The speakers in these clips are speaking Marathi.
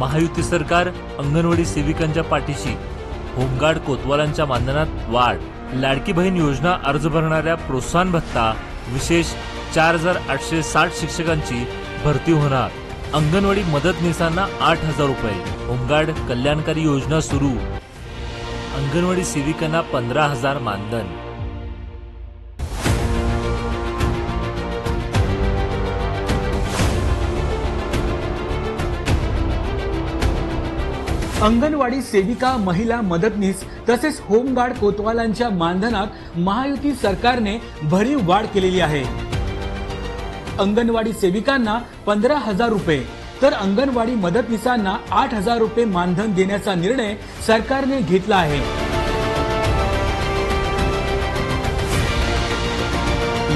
महायुती सरकार अंगणवाडी सेविकांच्या पाठीशी. होमगार्ड कोतवालांच्या मानधनात वाढ. लाडकी बहीण योजना अर्ज भरणाऱ्या प्रोत्साहन भत्ता विशेष 4860 शिक्षकांची भरती होणार. अंगणवाडी मदतनीसांना 8000 रुपये. होमगार्ड कल्याणकारी योजना सुरू. अंगणवाडी सेविकांना 15000 मानधन. अंगणवाडी सेविका, महिला मदतनीस तसेच होमगार्ड कोतवालांच्या मानधनात महायुती सरकारने भरीव वाढ केलेली आहे. अंगणवाडी सेविकांना 15000 रुपये तर अंगणवाडी मदतनीसांना 8000 रुपये मानधन देण्याचा निर्णय सरकारने घेतला आहे.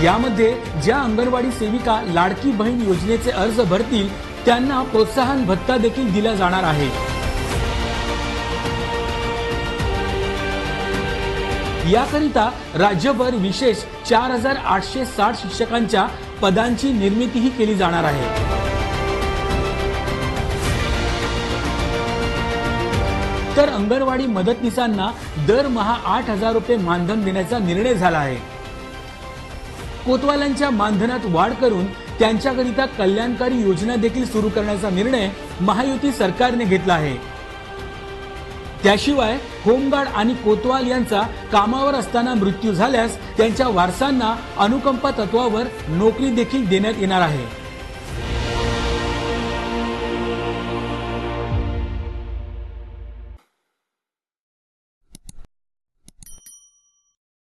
यामध्ये ज्या अंगणवाडी सेविका लाडकी बहीण योजनेचे अर्ज भरतील त्यांना प्रोत्साहन भत्ता देखील दिला जाणार आहे. याकरिता राज्यभर विशेष 4860 शिक्षकांच्या पदांची निर्मितीही केली जाणार आहे. तर अंगणवाडी मदतनीसांना दरमहा 8000 रुपये मानधन देण्याचा निर्णय झाला आहे. कोतवालांच्या मानधनात वाढ करून त्यांच्याकरिता कल्याणकारी योजना देखील सुरू करण्याचा निर्णय महायुती सरकारने घेतला आहे. त्याशिवाय होमगार्ड आणि कोतवाल यांचा कामावर असताना मृत्यू झाल्यास त्यांच्या वारसांना अनुकंपा तत्वावर नोकरी देखील देण्यात येणार आहे.